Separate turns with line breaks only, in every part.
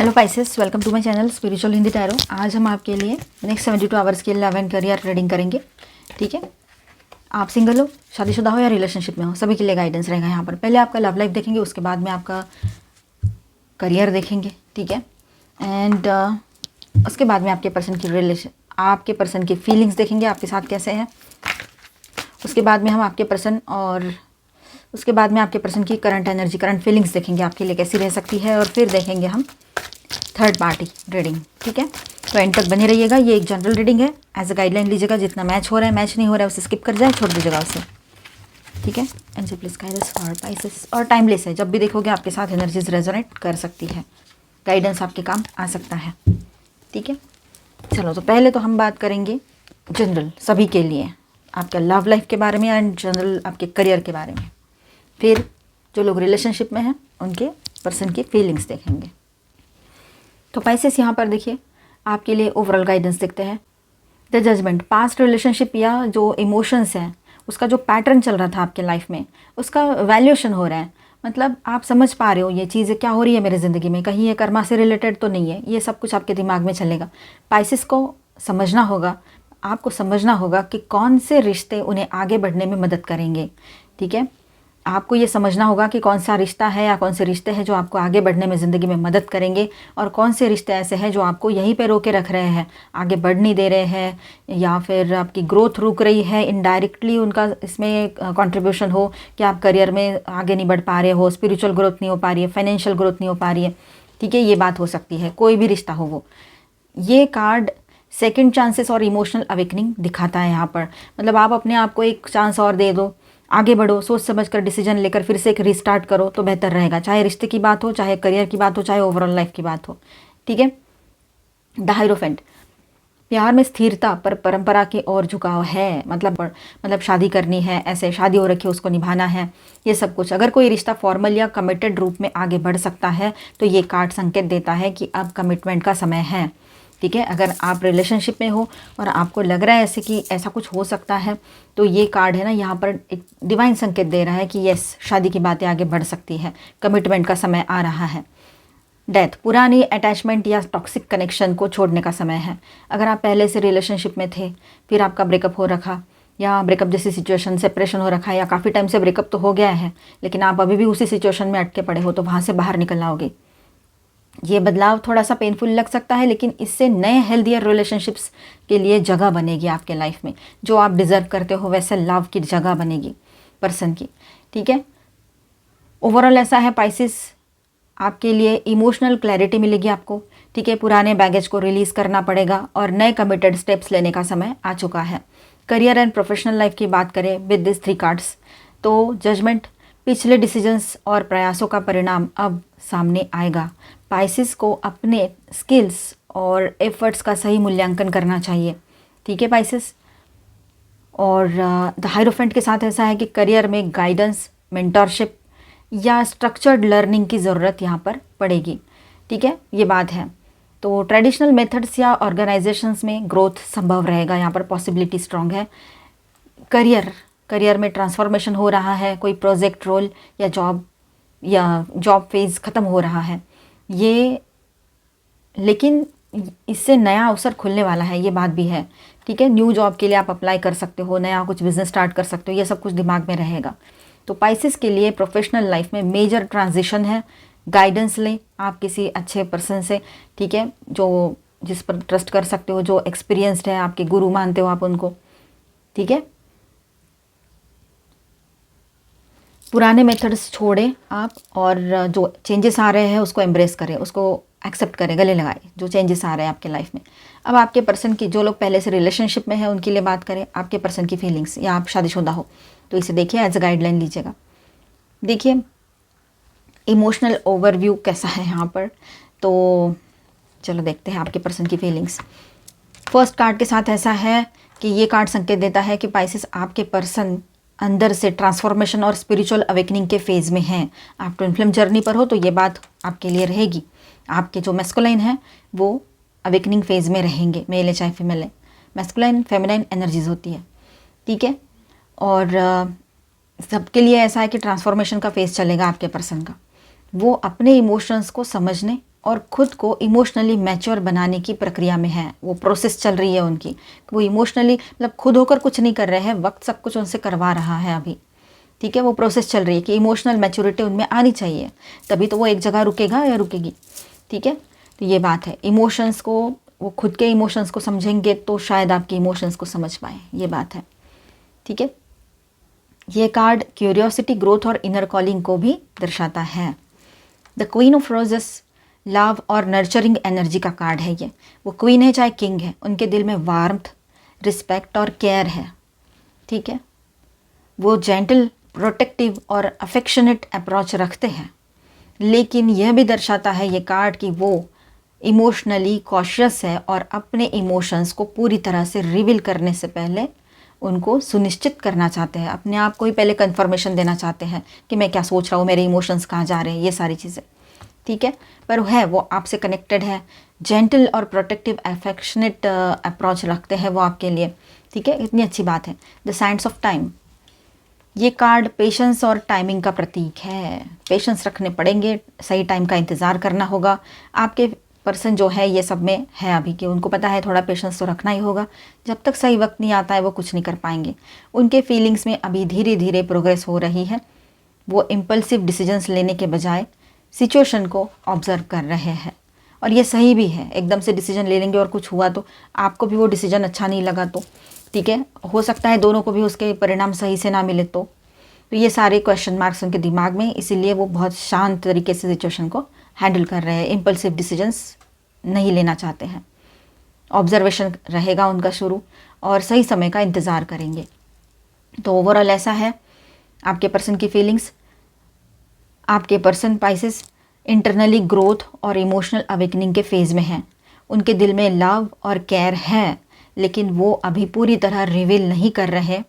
Hello Pisces, welcome to my channel spiritual Hindi tarot. आज हम आपके लिए नेक्स्ट 72 आवर्स के लव एंड करियर रीडिंग करेंगे। ठीक है, आप सिंगल हो, शादीशुदा हो या रिलेशनशिप में हो, सभी के लिए गाइडेंस रहेगा यहाँ पर। पहले आपका लव लाइफ देखेंगे, उसके बाद में आपका करियर देखेंगे। ठीक है, एंड उसके बाद में आपके पर्सन की फीलिंग्स देखेंगे, आपके साथ कैसे हैं। उसके बाद में हम आपके पर्सन की करंट एनर्जी, करंट फीलिंग्स देखेंगे, आपके लिए कैसी रह सकती है। और फिर देखेंगे हम थर्ड पार्टी रीडिंग। ठीक है, तो एंड तक बने रहिएगा। ये एक जनरल रीडिंग है, एज अ गाइडलाइन लीजिएगा। जितना मैच हो रहा है, मैच नहीं हो रहा है उसे स्किप कर जाए, छोड़ दीजिएगा उसे। ठीक है, angel please guide us for Pisces. और टाइमलेस है, जब भी देखोगे आपके साथ एनर्जीज रेजोनेट कर सकती है, गाइडेंस आपके काम आ सकता है। ठीक है, चलो तो पहले तो हम बात करेंगे जनरल सभी के लिए आपका लव लाइफ के बारे में एंड जनरल आपके करियर के बारे में। फिर जो लोग रिलेशनशिप में हैं उनके पर्सन की फीलिंग्स देखेंगे। तो पाइसेस यहाँ पर देखिए, आपके लिए ओवरऑल गाइडेंस देखते हैं। द जजमेंट, पास्ट रिलेशनशिप या जो इमोशंस हैं उसका जो पैटर्न चल रहा था आपके लाइफ में, उसका वैल्यूएशन हो रहा है। मतलब आप समझ पा रहे हो ये चीज़ें क्या हो रही है मेरी ज़िंदगी में, कहीं ये कर्मा से रिलेटेड तो नहीं है। ये सब कुछ आपके दिमाग में चलेगा। पाइसेस को समझना होगा, आपको समझना होगा कि कौन से रिश्ते उन्हें आगे बढ़ने में मदद करेंगे। ठीक है, आपको ये समझना होगा कि कौन सा रिश्ता है या कौन से रिश्ते हैं जो आपको आगे बढ़ने में ज़िंदगी में मदद करेंगे, और कौन से रिश्ते ऐसे हैं जो आपको यहीं पे रोके रख रहे हैं, आगे बढ़ नहीं दे रहे हैं, या फिर आपकी ग्रोथ रुक रही है। इनडायरेक्टली उनका इसमें कंट्रीब्यूशन हो कि आप करियर में आगे नहीं बढ़ पा रहे हो, स्पिरिचुअल ग्रोथ नहीं हो पा रही है, फाइनेंशियल ग्रोथ नहीं हो पा रही है। ठीक है, ये बात हो सकती है, कोई भी रिश्ता हो वो। ये कार्ड सेकेंड चांसेस और इमोशनल अवेकनिंग दिखाता है यहाँ पर। मतलब आप अपने आप को एक चांस और दे दो, आगे बढ़ो, सोच समझ कर डिसीजन लेकर फिर से एक रिस्टार्ट करो तो बेहतर रहेगा। चाहे रिश्ते की बात हो, चाहे करियर की बात हो, चाहे ओवरऑल लाइफ की बात हो। ठीक है, द हायरोफेंट, प्यार में स्थिरता पर परंपरा की ओर झुकाव है। मतलब शादी करनी है, ऐसे शादी हो रखी है, उसको निभाना है, ये सब कुछ। अगर कोई रिश्ता फॉर्मल या कमिटेड रूप में आगे बढ़ सकता है तो ये कार्ड संकेत देता है कि अब कमिटमेंट का समय है। ठीक है, अगर आप रिलेशनशिप में हो और आपको लग रहा है ऐसे कि ऐसा कुछ हो सकता है, तो ये कार्ड है ना यहाँ पर एक डिवाइन संकेत दे रहा है कि यस, शादी की बातें आगे बढ़ सकती है, कमिटमेंट का समय आ रहा है। डेथ, पुरानी अटैचमेंट या टॉक्सिक कनेक्शन को छोड़ने का समय है। अगर आप पहले से रिलेशनशिप में थे, फिर आपका ब्रेकअप हो रखा, या ब्रेकअप जैसी सिचुएशन, सेपरेशन हो रखा है, या काफ़ी टाइम से ब्रेकअप तो हो गया है लेकिन आप अभी भी उसी सिचुएशन में अटके पड़े हो, तो वहाँ से बाहर निकल आओगे। ये बदलाव थोड़ा सा पेनफुल लग सकता है, लेकिन इससे नए हेल्दियर रिलेशनशिप्स के लिए जगह बनेगी आपके लाइफ में। जो आप डिज़र्व करते हो वैसे लव की जगह बनेगी पर्सन की। ठीक है, ओवरऑल ऐसा है पाइसेस, आपके लिए इमोशनल क्लैरिटी मिलेगी आपको। ठीक है, पुराने बैगेज को रिलीज़ करना पड़ेगा और नए कमिटेड स्टेप्स लेने का समय आ चुका है। करियर एंड प्रोफेशनल लाइफ की बात करें विद दिस 3 कार्ड्स, तो जजमेंट, पिछले डिसीजंस और प्रयासों का परिणाम अब सामने आएगा। पाइसेस को अपने स्किल्स और एफर्ट्स का सही मूल्यांकन करना चाहिए। ठीक है पाइसेस, और द हायरोफेंट के साथ ऐसा है कि करियर में गाइडेंस, मेंटरशिप या स्ट्रक्चर्ड लर्निंग की ज़रूरत यहाँ पर पड़ेगी। ठीक है, ये बात है। तो ट्रेडिशनल मेथड्स या ऑर्गेनाइजेशंस में ग्रोथ संभव रहेगा, यहाँ पर पॉसिबिलिटी स्ट्रॉन्ग है। करियर में ट्रांसफॉर्मेशन हो रहा है, कोई प्रोजेक्ट रोल या जॉब फेज ख़त्म हो रहा है ये, लेकिन इससे नया अवसर खुलने वाला है, ये बात भी है। ठीक है, न्यू जॉब के लिए आप अप्लाई कर सकते हो, नया कुछ बिजनेस स्टार्ट कर सकते हो, ये सब कुछ दिमाग में रहेगा। तो पाइसेस के लिए प्रोफेशनल लाइफ में मेजर ट्रांजिशन है। गाइडेंस लें आप किसी अच्छे पर्सन से। ठीक है, जो जिस पर ट्रस्ट कर सकते हो, जो एक्सपीरियंस्ड है, आपके गुरु मानते हो आप उनको। ठीक है, पुराने मेथड्स छोड़ें आप, और जो चेंजेस आ रहे हैं उसको एम्ब्रेस करें, उसको एक्सेप्ट करें, गले लगाएं जो चेंजेस आ रहे हैं आपके लाइफ में। अब आपके पर्सन की, जो लोग पहले से रिलेशनशिप में हैं उनके लिए बात करें, आपके पर्सन की फीलिंग्स, या आप शादीशुदा हो तो इसे देखिए, एज अ गाइडलाइन लीजिएगा। देखिए इमोशनल ओवरव्यू कैसा है यहाँ पर, तो चलो देखते हैं आपके पर्सन की फीलिंग्स। फर्स्ट कार्ड के साथ ऐसा है कि ये कार्ड संकेत देता है कि पाइसेस, आपके पर्सन अंदर से ट्रांसफॉर्मेशन और स्पिरिचुअल अवेकनिंग के फेज़ में हैं। आप ट्विन फ्लेम जर्नी पर हो तो ये बात आपके लिए रहेगी। आपके जो मैस्कुलाइन हैं वो अवेकनिंग फेज़ में रहेंगे, मेल है चाहे फीमेल है। मैस्कुलाइन फेमिनाइन एनर्जीज होती है। ठीक है, और सबके लिए ऐसा है कि ट्रांसफॉर्मेशन का फेज़ चलेगा आपके पर्सन का। वो अपने इमोशंस को समझने और खुद को इमोशनली मैच्योर बनाने की प्रक्रिया में है, वो प्रोसेस चल रही है उनकी। वो इमोशनली मतलब खुद होकर कुछ नहीं कर रहे हैं, वक्त सब कुछ उनसे करवा रहा है अभी, ठीक है। वो प्रोसेस चल रही है कि इमोशनल मैच्योरिटी उनमें आनी चाहिए, तभी तो वो एक जगह रुकेगा या रुकेगी, ठीक है। तो ये बात है, इमोशंस को, वो खुद के इमोशंस को समझेंगे तो शायद आपके इमोशंस को समझ पाए, ये बात है, ठीक है। ये कार्ड क्यूरियोसिटी, ग्रोथ और इनर कॉलिंग को भी दर्शाता है। The queen of roses love और नर्चरिंग एनर्जी का कार्ड है ये। वो क्वीन है चाहे किंग है, उनके दिल में वार्मथ, रिस्पेक्ट और केयर है, ठीक है। वो जेंटल, प्रोटेक्टिव और अफेक्शनेट अप्रोच रखते हैं, लेकिन यह भी दर्शाता है ये कार्ड कि वो इमोशनली कॉशियस है और अपने इमोशंस को पूरी तरह से रिवील करने से पहले उनको सुनिश्चित करना चाहते हैं, अपने आप को ही पहले कंफर्मेशन देना चाहते हैं कि मैं क्या सोच रहा हूँ, मेरे इमोशंस कहाँ जा रहे हैं, ये सारी चीज़ें, ठीक है। पर है वो आपसे कनेक्टेड है, जेंटल और प्रोटेक्टिव अफेक्शनेट अप्रोच रखते हैं वो आपके लिए, ठीक है। इतनी अच्छी बात है। द साइंस ऑफ टाइम, ये कार्ड पेशेंस और टाइमिंग का प्रतीक है। पेशेंस रखने पड़ेंगे, सही टाइम का इंतज़ार करना होगा। आपके पर्सन जो है ये सब में है अभी कि उनको पता है थोड़ा पेशेंस तो रखना ही होगा, जब तक सही वक्त नहीं आता है वो कुछ नहीं कर पाएंगे। उनके फीलिंग्स में अभी धीरे धीरे प्रोग्रेस हो रही है। वो इम्पल्सिव डिसीजंस लेने के बजाय सिचुएशन को ऑब्जर्व कर रहे हैं, और ये सही भी है। एकदम से डिसीजन ले लेंगे और कुछ हुआ तो आपको भी वो डिसीजन अच्छा नहीं लगा तो, ठीक है, हो सकता है दोनों को भी उसके परिणाम सही से ना मिले तो ये सारे क्वेश्चन मार्क्स उनके दिमाग में, इसीलिए वो बहुत शांत तरीके से सिचुएशन को हैंडल कर रहे हैं। इम्पल्सिव डिसीजंस नहीं लेना चाहते हैं, ऑब्जर्वेशन रहेगा उनका शुरू, और सही समय का इंतज़ार करेंगे। तो ओवरऑल ऐसा है आपके पर्सन की फीलिंग्स। आपके पर्सन पाइसेस इंटरनली ग्रोथ और इमोशनल अवेकनिंग के फेज़ में हैं। उनके दिल में लव और केयर है, लेकिन वो अभी पूरी तरह रिवील नहीं कर रहे।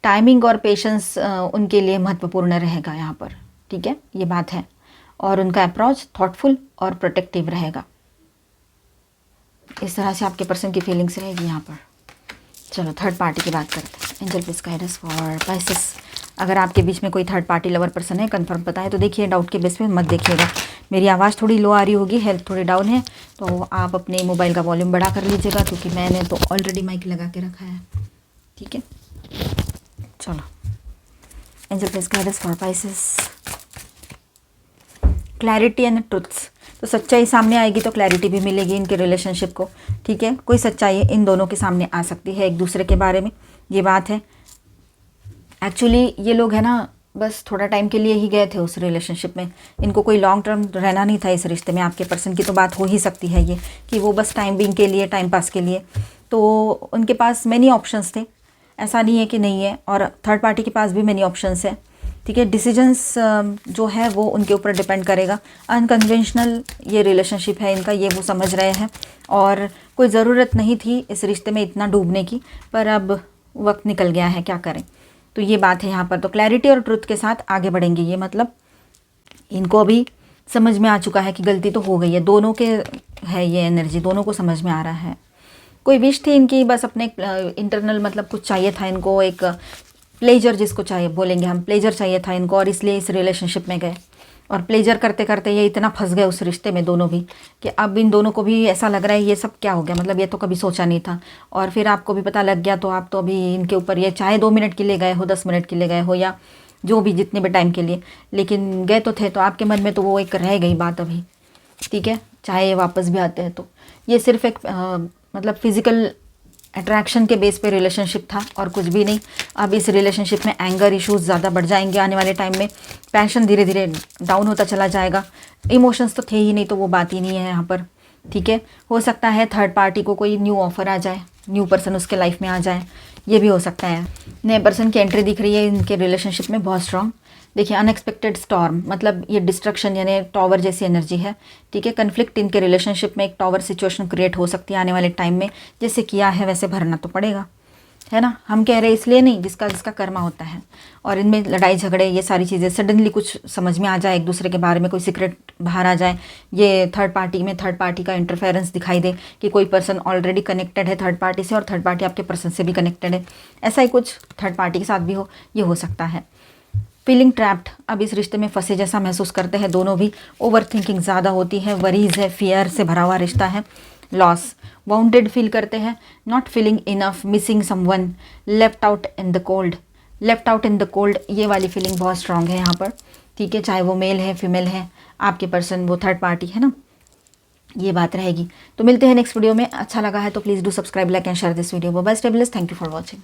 टाइमिंग और पेशेंस उनके लिए महत्वपूर्ण रहेगा यहाँ पर, ठीक है, ये बात है। और उनका अप्रोच थॉटफुल और प्रोटेक्टिव रहेगा। इस तरह से आपके पर्सन की फीलिंग्स रहेगी यहाँ पर। चलो थर्ड पार्टी की बात करते हैं। Angel please guide us for Pisces. अगर आपके बीच में कोई थर्ड पार्टी लवर पर्सन है, कंफर्म पता है तो देखिए, डाउट के बेस पे मत देखिएगा। मेरी आवाज़ थोड़ी लो आ रही होगी, हेल्थ थोड़ी डाउन है, तो आप अपने मोबाइल का वॉल्यूम बढ़ा कर लीजिएगा, क्योंकि मैंने तो ऑलरेडी माइक लगा के रखा है, ठीक है। चलो angel please guide us for Pisces. Clarity and truths, तो सच्चाई सामने आएगी तो क्लैरिटी भी मिलेगी इनके रिलेशनशिप को, ठीक है। कोई सच्चाई इन दोनों के सामने आ सकती है एक दूसरे के बारे में, ये बात है। एक्चुअली ये लोग है ना, बस थोड़ा टाइम के लिए ही गए थे उस रिलेशनशिप में, इनको कोई लॉन्ग टर्म रहना नहीं था इस रिश्ते में। आपके पर्सन की तो बात हो ही सकती है ये कि वो बस टाइम बिंग के लिए, टाइम पास के लिए, तो उनके पास मैनी ऑप्शंस थे, ऐसा नहीं है कि नहीं है। और थर्ड पार्टी के पास भी मैनी ऑप्शंस है, ठीक है। डिसीजंस जो है वो उनके ऊपर डिपेंड करेगा। अनकन्वेंशनल ये रिलेशनशिप है इनका, ये वो समझ रहे हैं, और कोई ज़रूरत नहीं थी इस रिश्ते में इतना डूबने की, पर अब वक्त निकल गया है, क्या करें। तो ये बात है यहाँ पर। तो क्लैरिटी और ट्रुथ के साथ आगे बढ़ेंगे ये, मतलब इनको अभी समझ में आ चुका है कि गलती तो हो गई है, दोनों के है ये एनर्जी, दोनों को समझ में आ रहा है। कोई विश थी इनकी, बस अपने इंटरनल मतलब कुछ चाहिए था इनको, एक प्लेजर जिसको चाहिए बोलेंगे हम, प्लेजर चाहिए था इनको, और इसलिए इस रिलेशनशिप में गए। और प्लेजर करते करते ये इतना फंस गए उस रिश्ते में दोनों भी, कि अब इन दोनों को भी ऐसा लग रहा है ये सब क्या हो गया, मतलब ये तो कभी सोचा नहीं था। और फिर आपको भी पता लग गया, तो आप तो अभी इनके ऊपर, ये चाहे 2 मिनट के लिए गए हो, 10 मिनट के लिए गए हो, या जो भी जितने भी टाइम के लिए, लेकिन गए तो थे, तो आपके मन में तो वो एक रह गई बात अभी, ठीक है, चाहे ये वापस भी आते हैं तो। ये सिर्फ एक मतलब फिज़िकल अट्रैक्शन के बेस पे रिलेशनशिप था और कुछ भी नहीं। अब इस रिलेशनशिप में एंगर इश्यूज ज़्यादा बढ़ जाएंगे आने वाले टाइम में, पैशन धीरे धीरे डाउन होता चला जाएगा। इमोशंस तो थे ही नहीं, तो वो बात ही नहीं है यहाँ पर, ठीक है। हो सकता है थर्ड पार्टी को कोई न्यू ऑफर आ जाए, न्यू पर्सन उसके लाइफ में आ जाए, ये भी हो सकता है। नए पर्सन की एंट्री दिख रही है इनके रिलेशनशिप में, बहुत स्ट्रांग। देखिए अनएक्सपेक्टेड स्टॉर्म, मतलब ये डिस्ट्रक्शन यानी टॉवर जैसी एनर्जी है, ठीक है। कन्फ्लिक्ट इनके रिलेशनशिप में एक टॉवर सिचुएशन क्रिएट हो सकती है आने वाले टाइम में। जैसे किया है वैसे भरना तो पड़ेगा, है ना, हम कह रहे हैं इसलिए नहीं, जिसका जिसका कर्मा होता है। और इनमें लड़ाई झगड़े, ये सारी चीज़ें सडनली कुछ समझ में आ जाए, एक दूसरे के बारे में कोई सीक्रेट बाहर आ जाए, ये थर्ड पार्टी का इंटरफेरेंस दिखाई दे कि कोई पर्सन ऑलरेडी कनेक्टेड है थर्ड पार्टी से और थर्ड पार्टी आपके पर्सन से भी कनेक्टेड है, ऐसा ही कुछ थर्ड पार्टी के साथ भी हो, ये हो सकता है। फीलिंग ट्रैप्ड, अब इस रिश्ते में फंसे जैसा महसूस करते हैं दोनों भी। ओवर थिंकिंग ज़्यादा होती है, वरीज है, फियर से भरा हुआ रिश्ता है। लॉस, वाउंडेड फील करते हैं, not feeling enough, missing someone, left out in the cold. Left out in the cold, ये वाली फीलिंग बहुत स्ट्रांग है यहाँ पर, ठीक है, चाहे वो मेल है फीमेल है, आपके पर्सन वो थर्ड पार्टी है ना, ये बात रहेगी। तो मिलते हैं नेक्स्ट वीडियो में। अच्छा लगा है तो please do subscribe, like and share this video. Bye, stay blessed, thank you for watching.